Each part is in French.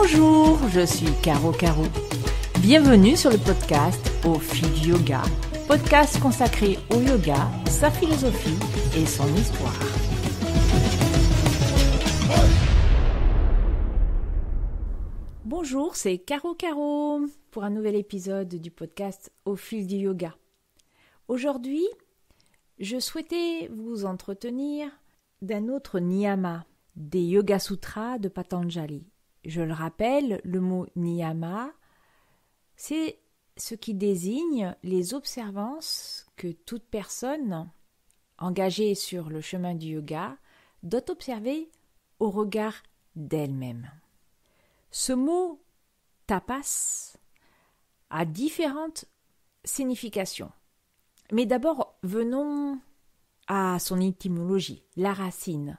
Bonjour, je suis Caro Caro. Bienvenue sur le podcast Au fil du yoga, podcast consacré au yoga, sa philosophie et son histoire. Bonjour, c'est Caro Caro pour un nouvel épisode du podcast Au fil du yoga. Aujourd'hui, je souhaitais vous entretenir d'un autre niyama, des Yoga Sutras de Patanjali. Je le rappelle, le mot niyama, c'est ce qui désigne les observances que toute personne engagée sur le chemin du yoga doit observer au regard d'elle-même. Ce mot tapas a différentes significations. Mais d'abord, venons à son étymologie, la racine.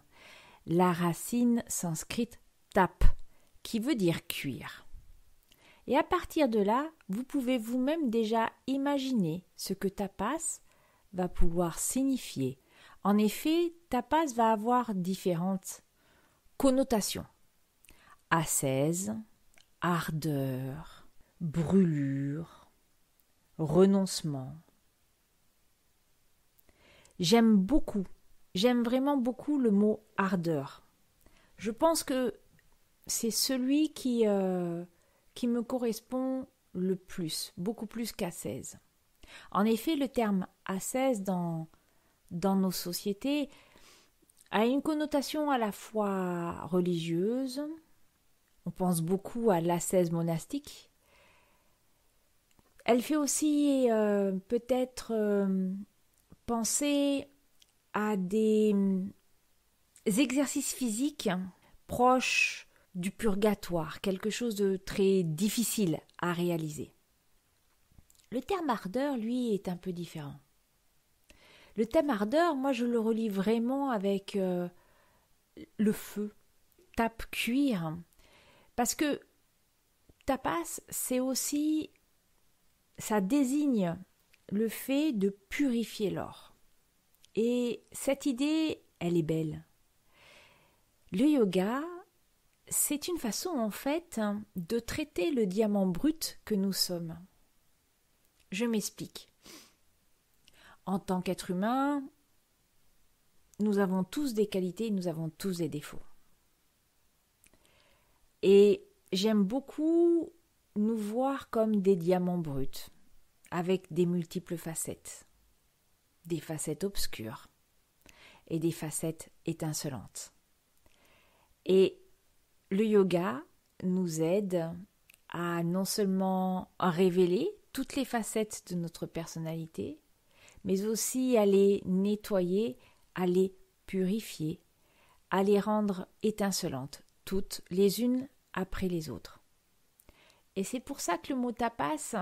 La racine sanscrite tap, qui veut dire cuire. Et à partir de là, vous pouvez vous-même déjà imaginer ce que tapas va pouvoir signifier. En effet, tapas va avoir différentes connotations. Ascèse, ardeur, brûlure, renoncement. J'aime vraiment beaucoup le mot ardeur. Je pense que c'est celui qui me correspond le plus, beaucoup plus qu'ascèse. En effet, le terme ascèse dans nos sociétés a une connotation à la fois religieuse. On pense beaucoup à l'ascèse monastique. Elle fait aussi peut-être penser à des exercices physiques proches du purgatoire, quelque chose de très difficile à réaliser. Le terme ardeur, lui, est un peu différent. Le terme ardeur, moi, je le relie vraiment avec le feu, tape cuire, parce que tapas, c'est aussi, ça désigne le fait de purifier l'or. Et cette idée, elle est belle. Le yoga, c'est une façon en fait de traiter le diamant brut que nous sommes. Je m'explique. En tant qu'être humain, nous avons tous des qualités, nous avons tous des défauts. Et j'aime beaucoup nous voir comme des diamants bruts, avec des multiples facettes, des facettes obscures et des facettes étincelantes. Et le yoga nous aide à non seulement révéler toutes les facettes de notre personnalité, mais aussi à les nettoyer, à les purifier, à les rendre étincelantes, toutes les unes après les autres. Et c'est pour ça que le mot tapas,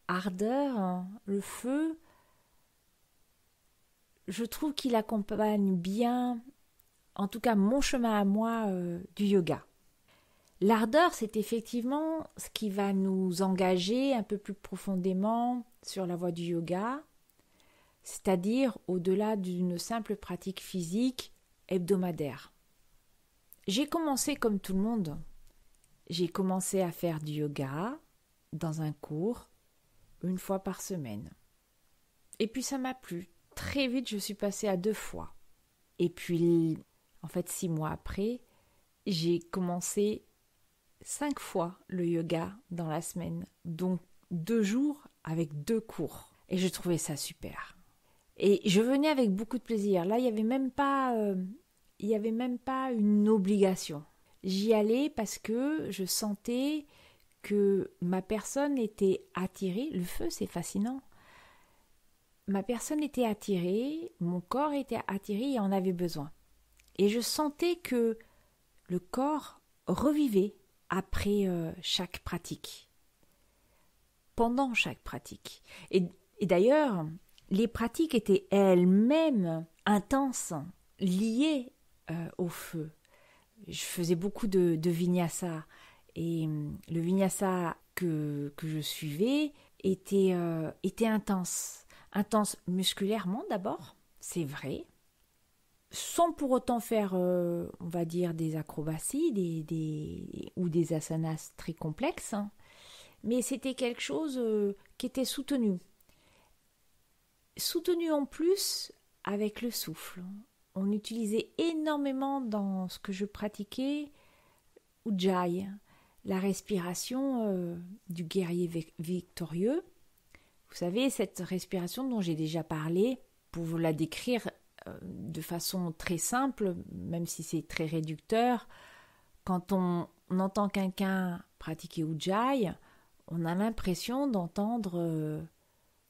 ardeur, le feu, je trouve qu'il accompagne bien, en tout cas mon chemin à moi, du yoga. L'ardeur, c'est effectivement ce qui va nous engager un peu plus profondément sur la voie du yoga, c'est-à-dire au-delà d'une simple pratique physique hebdomadaire. J'ai commencé comme tout le monde. J'ai commencé à faire du yoga dans un cours, une fois par semaine. Et puis ça m'a plu. Très vite, je suis passée à 2 fois. Et puis, en fait, 6 mois après, j'ai commencé 5 fois le yoga dans la semaine. Donc 2 jours avec 2 cours. Et je trouvais ça super. Et je venais avec beaucoup de plaisir. Là, il n'y avait même pas une obligation. J'y allais parce que je sentais que ma personne était attirée. Le feu, c'est fascinant. Ma personne était attirée, mon corps était attiré et en avait besoin. Et je sentais que le corps revivait après chaque pratique, pendant chaque pratique. Et d'ailleurs, les pratiques étaient elles-mêmes intenses, liées au feu. Je faisais beaucoup de vinyasa et le vinyasa que je suivais était intense musculairement d'abord, c'est vrai, sans pour autant faire, on va dire, des acrobaties ou des asanas très complexes, hein. Mais c'était quelque chose qui était soutenu. Soutenu en plus avec le souffle. On utilisait énormément dans ce que je pratiquais Ujjayi, la respiration du guerrier victorieux. Vous savez, cette respiration dont j'ai déjà parlé, pour vous la décrire de façon très simple, même si c'est très réducteur, quand on entend quelqu'un pratiquer Ujjayi, on a l'impression d'entendre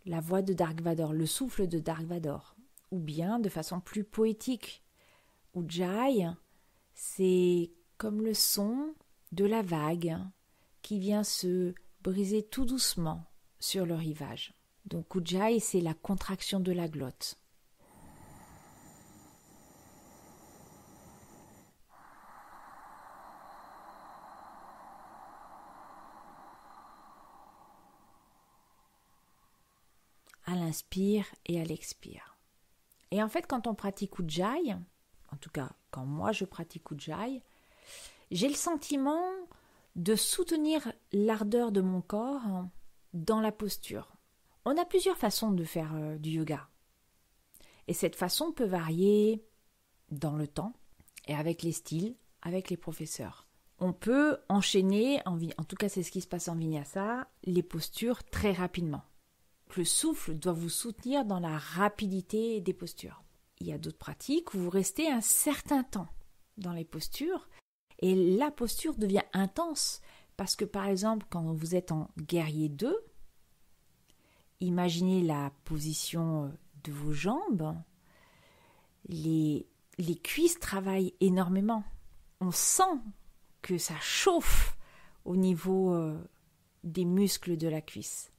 la voix de Dark Vador, le souffle de Dark Vador, ou bien de façon plus poétique. Ujjayi, c'est comme le son de la vague qui vient se briser tout doucement sur le rivage. Donc Ujjayi, c'est la contraction de la glotte. À l'inspire et à l'expire. Et en fait, quand on pratique Ujjayi, en tout cas quand moi je pratique Ujjayi, j'ai le sentiment de soutenir l'ardeur de mon corps dans la posture. On a plusieurs façons de faire du yoga. Et cette façon peut varier dans le temps et avec les styles, avec les professeurs. On peut enchaîner, en tout cas c'est ce qui se passe en Vinyasa, les postures très rapidement. Le souffle doit vous soutenir dans la rapidité des postures. Il y a d'autres pratiques où vous restez un certain temps dans les postures et la posture devient intense parce que par exemple quand vous êtes en guerrier 2, imaginez la position de vos jambes, les cuisses travaillent énormément. On sent que ça chauffe au niveau des muscles de la cuisse.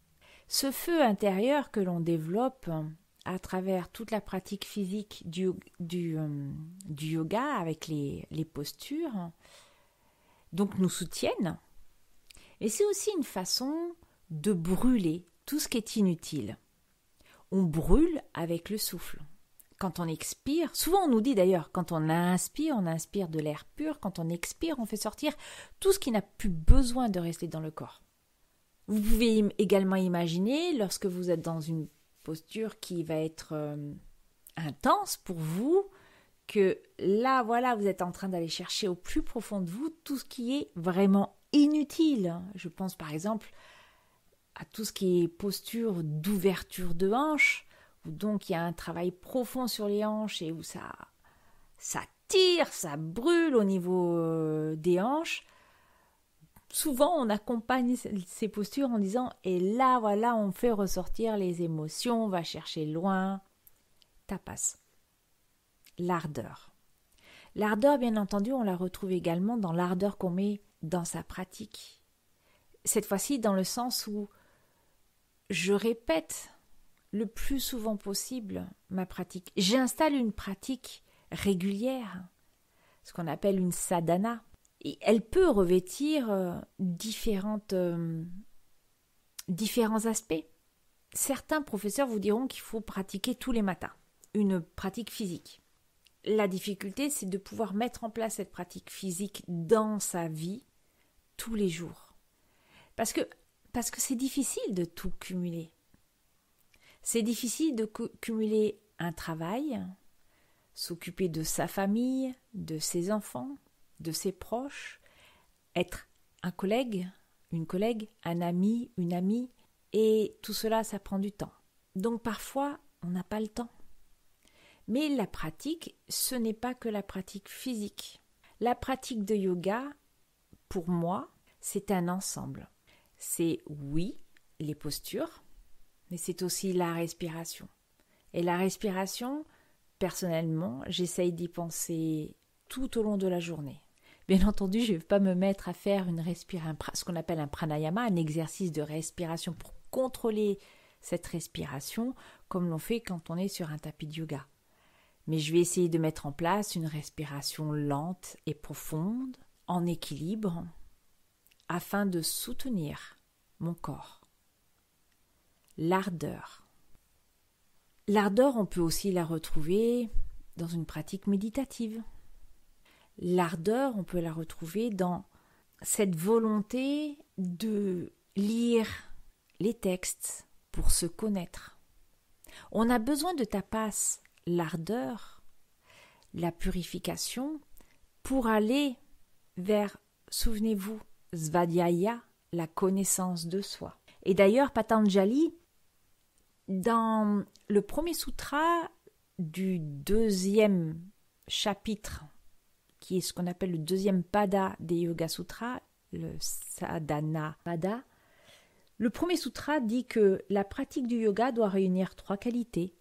Ce feu intérieur que l'on développe à travers toute la pratique physique du yoga avec les postures, donc nous soutiennent. Et c'est aussi une façon de brûler tout ce qui est inutile. On brûle avec le souffle. Quand on expire, souvent on nous dit d'ailleurs, quand on inspire de l'air pur, quand on expire, on fait sortir tout ce qui n'a plus besoin de rester dans le corps. Vous pouvez également imaginer, lorsque vous êtes dans une posture qui va être intense pour vous, que là, voilà, vous êtes en train d'aller chercher au plus profond de vous tout ce qui est vraiment inutile. Je pense par exemple à tout ce qui est posture d'ouverture de hanches, où donc il y a un travail profond sur les hanches et où ça tire, ça brûle au niveau des hanches. Souvent, on accompagne ces postures en disant « Et là, voilà, on fait ressortir les émotions, on va chercher loin. » Tapas. L'ardeur. L'ardeur, bien entendu, on la retrouve également dans l'ardeur qu'on met dans sa pratique. Cette fois-ci, dans le sens où je répète le plus souvent possible ma pratique. J'installe une pratique régulière, ce qu'on appelle une sadhana. Et elle peut revêtir différents aspects. Certains professeurs vous diront qu'il faut pratiquer tous les matins, une pratique physique. La difficulté, c'est de pouvoir mettre en place cette pratique physique dans sa vie tous les jours. Parce que c'est difficile de tout cumuler. C'est difficile de cumuler un travail, s'occuper de sa famille, de ses enfants, de ses proches, être un collègue, une collègue, un ami, une amie, et tout cela, ça prend du temps. Donc parfois, on n'a pas le temps. Mais la pratique, ce n'est pas que la pratique physique. La pratique de yoga, pour moi, c'est un ensemble. C'est, oui, les postures, mais c'est aussi la respiration. Et la respiration, personnellement, j'essaye d'y penser tout au long de la journée. Bien entendu, je ne vais pas me mettre à faire ce qu'on appelle un pranayama, un exercice de respiration pour contrôler cette respiration, comme l'on fait quand on est sur un tapis de yoga. Mais je vais essayer de mettre en place une respiration lente et profonde, en équilibre, afin de soutenir mon corps. L'ardeur. L'ardeur, on peut aussi la retrouver dans une pratique méditative. L'ardeur, on peut la retrouver dans cette volonté de lire les textes pour se connaître. On a besoin de tapas, l'ardeur, la purification, pour aller vers, souvenez-vous, svadhyaya, la connaissance de soi. Et d'ailleurs, Patanjali, dans le premier sutra du 2e chapitre, qui est ce qu'on appelle le 2e pada des Yoga Sutras, le Sadhana Pada, le premier sutra dit que la pratique du yoga doit réunir 3 qualités,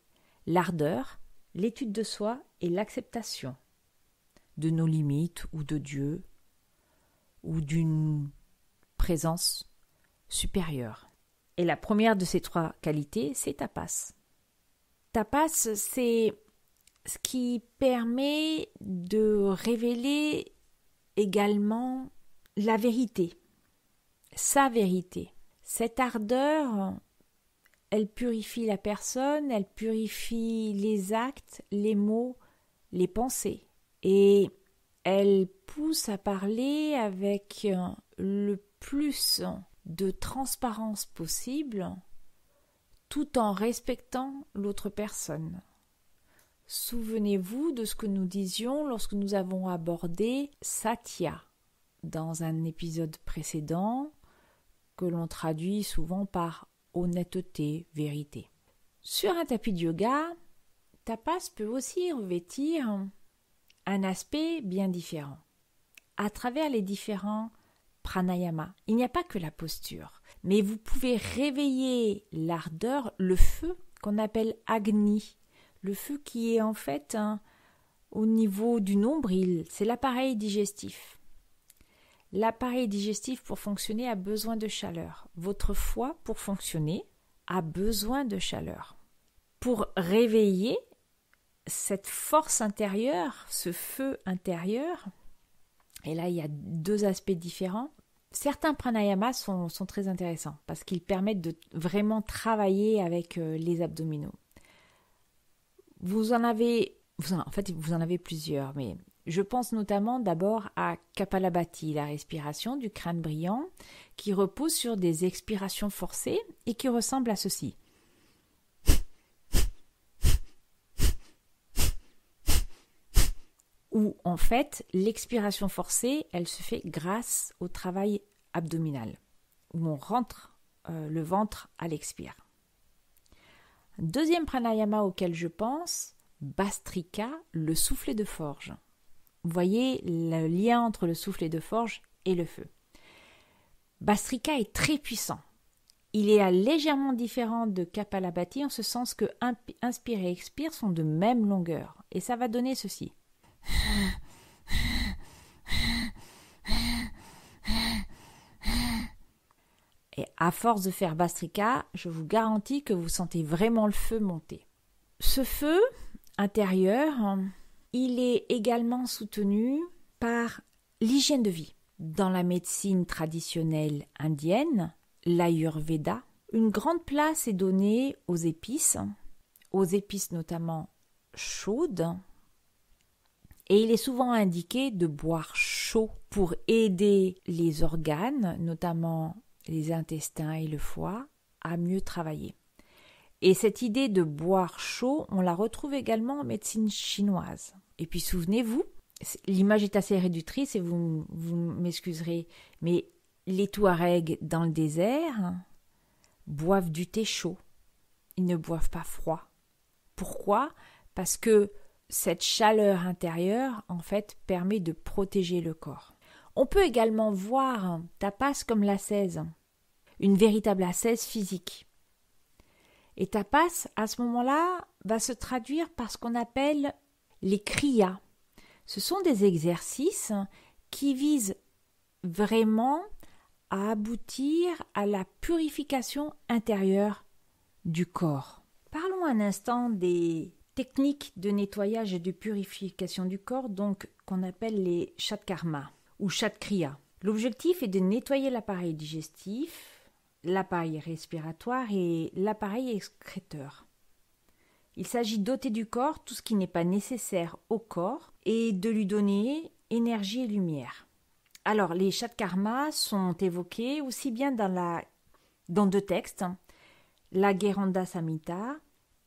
l'ardeur, l'étude de soi et l'acceptation de nos limites ou de Dieu ou d'une présence supérieure. Et la première de ces 3 qualités, c'est tapas. Tapas, c'est ce qui permet de révéler également la vérité, sa vérité. Cette ardeur, elle purifie la personne, elle purifie les actes, les mots, les pensées. Et elle pousse à parler avec le plus de transparence possible, tout en respectant l'autre personne. Souvenez-vous de ce que nous disions lorsque nous avons abordé Satya dans un épisode précédent que l'on traduit souvent par honnêteté, vérité. Sur un tapis de yoga, tapas peut aussi revêtir un aspect bien différent. À travers les différents pranayama, il n'y a pas que la posture, mais vous pouvez réveiller l'ardeur, le feu qu'on appelle Agni, le feu qui est en fait au niveau du nombril, c'est l'appareil digestif. L'appareil digestif pour fonctionner a besoin de chaleur. Votre foie pour fonctionner a besoin de chaleur. Pour réveiller cette force intérieure, ce feu intérieur, et là il y a 2 aspects différents. Certains pranayamas sont très intéressants parce qu'ils permettent de vraiment travailler avec les abdominaux. Vous en avez plusieurs, mais je pense notamment d'abord à Kapalabhati, la respiration du crâne brillant, qui repose sur des expirations forcées et qui ressemble à ceci. Où en fait, l'expiration forcée, elle se fait grâce au travail abdominal, où on rentre le ventre à l'expire. Deuxième pranayama auquel je pense, Bhastrika, le soufflet de forge. Vous voyez le lien entre le soufflet de forge et le feu. Bhastrika est très puissant. Il est légèrement différent de Kapalabhati en ce sens que inspire et expire sont de même longueur. Et ça va donner ceci. Et à force de faire Bhastrika, je vous garantis que vous sentez vraiment le feu monter. Ce feu intérieur, il est également soutenu par l'hygiène de vie. Dans la médecine traditionnelle indienne, l'Ayurveda, une grande place est donnée aux épices notamment chaudes, et il est souvent indiqué de boire chaud pour aider les organes, notamment les intestins et le foie, à mieux travailler. Et cette idée de boire chaud, on la retrouve également en médecine chinoise. Et puis souvenez-vous, l'image est assez réductrice et vous m'excuserez, mais les Touaregs dans le désert boivent du thé chaud. Ils ne boivent pas froid. Pourquoi ? Parce que cette chaleur intérieure, en fait, permet de protéger le corps. On peut également voir tapas comme l'ascèse, une véritable ascèse physique. Et tapas, à ce moment-là, va se traduire par ce qu'on appelle les kriyas. Ce sont des exercices qui visent vraiment à aboutir à la purification intérieure du corps. Parlons un instant des techniques de nettoyage et de purification du corps, donc qu'on appelle les shatkarma ou shatkriya. L'objectif est de nettoyer l'appareil digestif, l'appareil respiratoire et l'appareil excréteur. Il s'agit d'ôter du corps tout ce qui n'est pas nécessaire au corps et de lui donner énergie et lumière. Alors, les Shatkarma sont évoqués aussi bien dans 2 textes, la Gheranda Samhita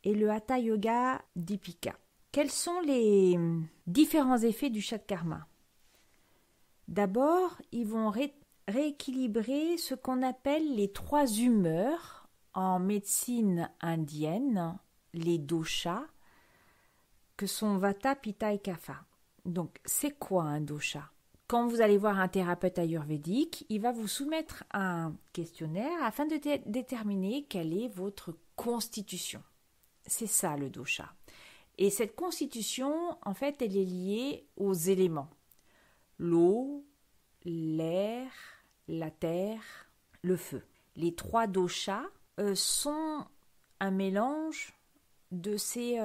et le Hatha Yoga Dipika. Quels sont les différents effets du Shatkarma? D'abord, ils vont rééquilibrer ce qu'on appelle les 3 humeurs en médecine indienne, les doshas, que sont Vata, Pitta et Kapha. Donc, c'est quoi un dosha? Quand vous allez voir un thérapeute ayurvédique, il va vous soumettre un questionnaire afin de déterminer quelle est votre constitution. C'est ça le dosha. Et cette constitution, en fait, elle est liée aux éléments. L'eau, l'air, la terre, le feu. Les 3 doshas sont un mélange de ces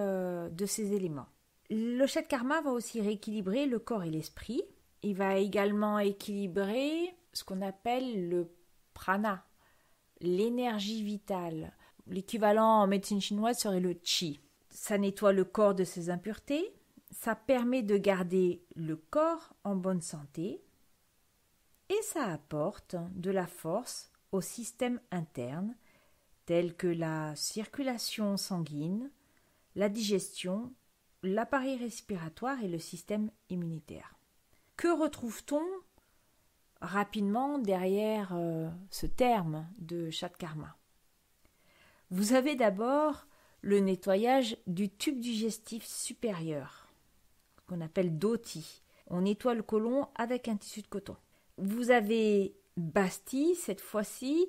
éléments. Le Shatkarma va aussi rééquilibrer le corps et l'esprit. Il va également équilibrer ce qu'on appelle le prana, l'énergie vitale. L'équivalent en médecine chinoise serait le qi. Ça nettoie le corps de ses impuretés, ça permet de garder le corps en bonne santé et ça apporte de la force au système interne tels que la circulation sanguine, la digestion, l'appareil respiratoire et le système immunitaire. Que retrouve-t-on rapidement derrière ce terme de Shatkarma? Vous avez d'abord le nettoyage du tube digestif supérieur, qu'on appelle dhoti. On nettoie le côlon avec un tissu de coton. Vous avez Basti, cette fois-ci,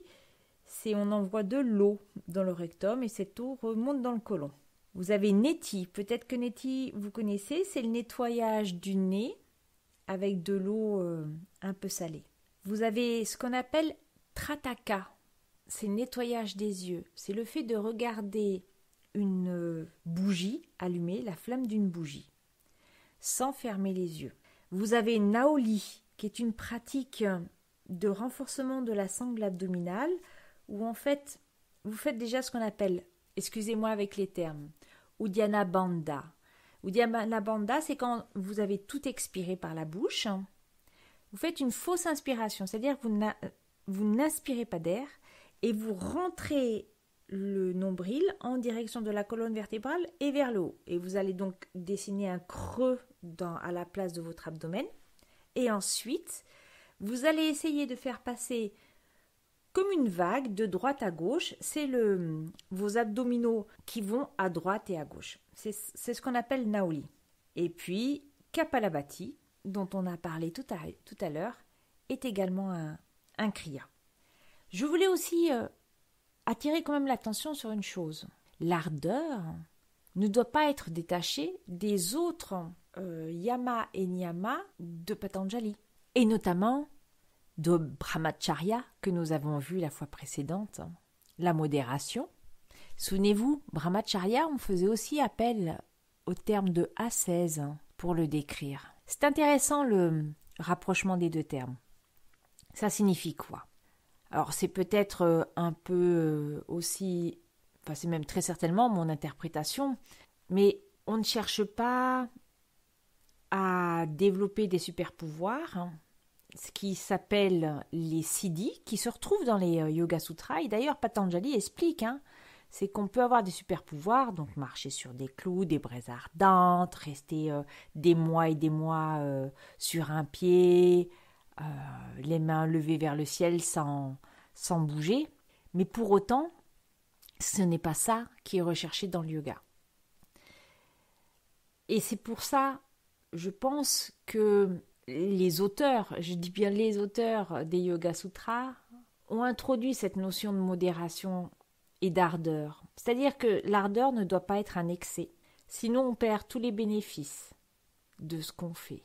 on envoie de l'eau dans le rectum et cette eau remonte dans le côlon. Vous avez Neti, peut-être que Neti vous connaissez, c'est le nettoyage du nez avec de l'eau un peu salée. Vous avez ce qu'on appelle Trataka, c'est le nettoyage des yeux. C'est le fait de regarder une bougie allumée, la flamme d'une bougie, sans fermer les yeux. Vous avez Naoli, qui est une pratique de renforcement de la sangle abdominale, où en fait, vous faites déjà ce qu'on appelle, excusez-moi avec les termes, Uddiyana Bandha. Uddiyana Bandha, c'est quand vous avez tout expiré par la bouche, vous faites une fausse inspiration, c'est-à-dire que vous n'inspirez pas d'air et vous rentrez le nombril en direction de la colonne vertébrale et vers le haut. Et vous allez donc dessiner un creux à la place de votre abdomen. Et ensuite, vous allez essayer de faire passer comme une vague de droite à gauche. C'est vos abdominaux qui vont à droite et à gauche. C'est ce qu'on appelle Naoli. Et puis, Kapalabhati, dont on a parlé tout à l'heure, est également un kriya. Je voulais aussi attirer quand même l'attention sur une chose. L'ardeur ne doit pas être détachée des autres yama et niyama de Patanjali, et notamment de Brahmacharya que nous avons vu la fois précédente, la modération. Souvenez-vous, Brahmacharya, on faisait aussi appel au terme de ascèse pour le décrire. C'est intéressant le rapprochement des 2 termes. Ça signifie quoi? Alors c'est peut-être un peu aussi, enfin c'est même très certainement mon interprétation, mais on ne cherche pas à développer des super pouvoirs, ce qui s'appelle les siddhis, qui se retrouvent dans les Yoga Sutras. Et d'ailleurs Patanjali explique, c'est qu'on peut avoir des super pouvoirs, donc marcher sur des clous, des braises ardentes, rester des mois et des mois sur un pied, les mains levées vers le ciel sans bouger. Mais pour autant, ce n'est pas ça qui est recherché dans le yoga. Et c'est pour ça, je pense que les auteurs, je dis bien les auteurs des Yoga Sutras, ont introduit cette notion de modération et d'ardeur. C'est-à-dire que l'ardeur ne doit pas être un excès. Sinon, on perd tous les bénéfices de ce qu'on fait.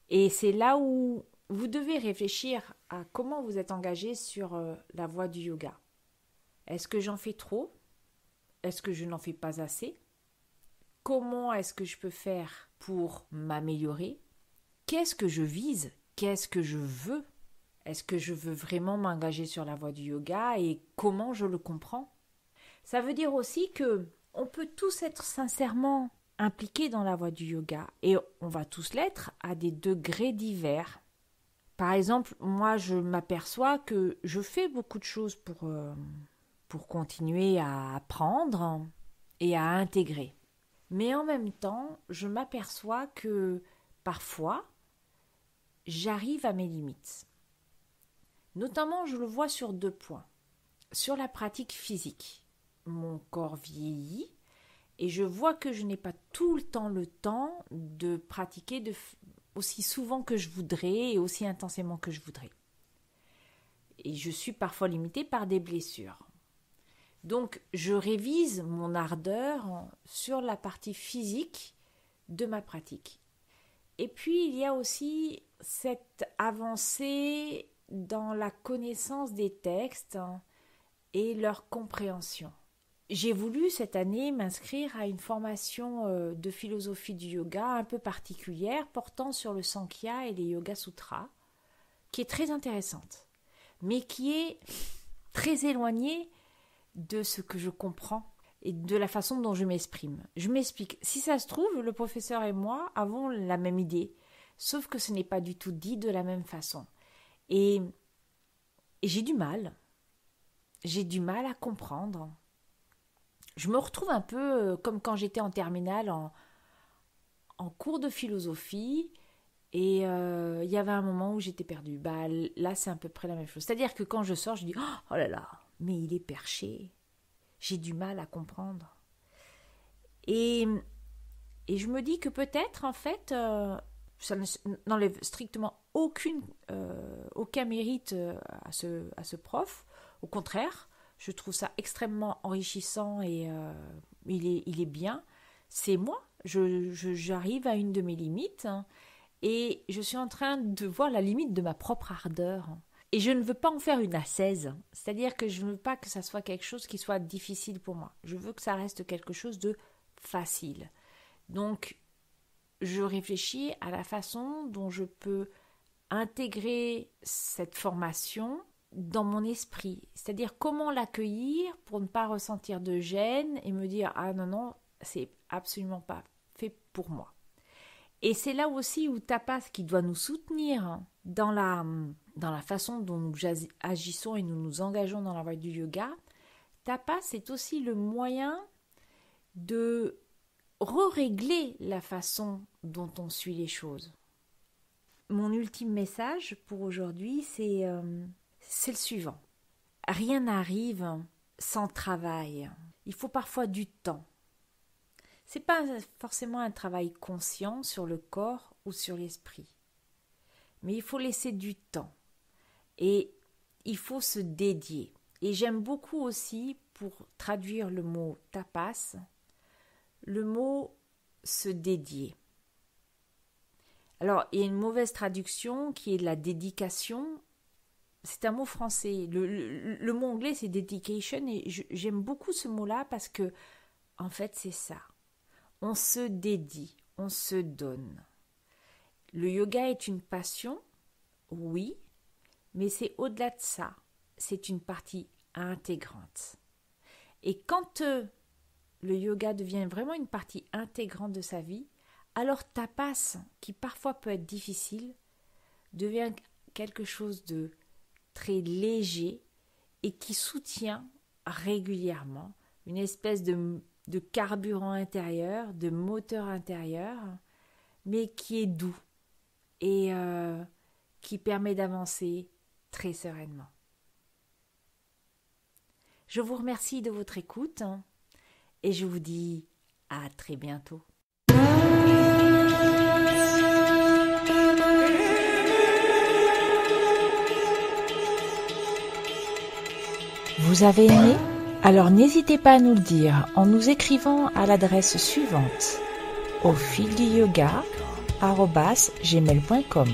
Et c'est là où vous devez réfléchir à comment vous êtes engagé sur la voie du yoga. Est-ce que j'en fais trop? Est-ce que je n'en fais pas assez? Comment est-ce que je peux faire pour m'améliorer? Qu'est-ce que je vise? Qu'est-ce que je veux? Est-ce que je veux vraiment m'engager sur la voie du yoga et comment je le comprends? Ça veut dire aussi que On peut tous être sincèrement impliqués dans la voie du yoga et on va tous l'être à des degrés divers. Par exemple, moi je m'aperçois que je fais beaucoup de choses pour continuer à apprendre et à intégrer. Mais en même temps, je m'aperçois que parfois, j'arrive à mes limites. Notamment, je le vois sur 2 points. Sur la pratique physique. Mon corps vieillit et je vois que je n'ai pas tout le temps de pratiquer aussi souvent que je voudrais et aussi intensément que je voudrais. Et je suis parfois limitée par des blessures. Donc, je révise mon ardeur sur la partie physique de ma pratique. Et puis, il y a aussi cette avancée dans la connaissance des textes et leur compréhension. J'ai voulu cette année m'inscrire à une formation de philosophie du yoga un peu particulière portant sur le Sankhya et les Yoga Sutras, qui est très intéressante, mais qui est très éloignée de ce que je comprends et de la façon dont je m'exprime. Je m'explique. Si ça se trouve, le professeur et moi avons la même idée, sauf que ce n'est pas du tout dit de la même façon. Et j'ai du mal. J'ai du mal à comprendre. Je me retrouve un peu comme quand j'étais en terminale en cours de philosophie et il y avait un moment où j'étais perdue. Là, c'est à peu près la même chose. C'est-à-dire que quand je sors, je dis « Oh là là, mais il est perché. J'ai du mal à comprendre. » Et je me dis que peut-être, en fait, ça n'enlève strictement aucun mérite à ce prof. Au contraire, je trouve ça extrêmement enrichissant et il est bien. C'est moi, j'arrive à une de mes limites et je suis en train de voir la limite de ma propre ardeur. Et je ne veux pas en faire une ascèse, c'est-à-dire que je ne veux pas que ça soit quelque chose qui soit difficile pour moi. Je veux que ça reste quelque chose de facile. Donc, je réfléchis à la façon dont je peux intégrer cette formation dans mon esprit, c'est-à-dire comment l'accueillir pour ne pas ressentir de gêne et me dire « Ah non, c'est absolument pas fait pour moi ». Et c'est là aussi où Tapas, qui doit nous soutenir dans la façon dont nous agissons et nous nous engageons dans la voie du yoga, Tapas c'est aussi le moyen de régler la façon dont on suit les choses. Mon ultime message pour aujourd'hui, c'est le suivant. Rien n'arrive sans travail. Il faut parfois du temps. C'est pas forcément un travail conscient sur le corps ou sur l'esprit. Mais il faut laisser du temps. Et il faut se dédier. Et j'aime beaucoup aussi, pour traduire le mot tapas, le mot se dédier. Alors, il y a une mauvaise traduction qui est de la dédication. C'est un mot français. Le mot anglais, c'est dedication. Et j'aime beaucoup ce mot-là parce que, en fait, c'est ça. On se dédie, on se donne. Le yoga est une passion, oui, mais c'est au-delà de ça. C'est une partie intégrante. Et quand le yoga devient vraiment une partie intégrante de sa vie, alors tapas, qui parfois peut être difficile, devient quelque chose de très léger et qui soutient régulièrement une espèce de carburant intérieur, de moteur intérieur, mais qui est doux et qui permet d'avancer très sereinement. Je vous remercie de votre écoute et je vous dis à très bientôt. Vous avez aimé ? Alors n'hésitez pas à nous le dire en nous écrivant à l'adresse suivante: aufilduyoga@gmail.com.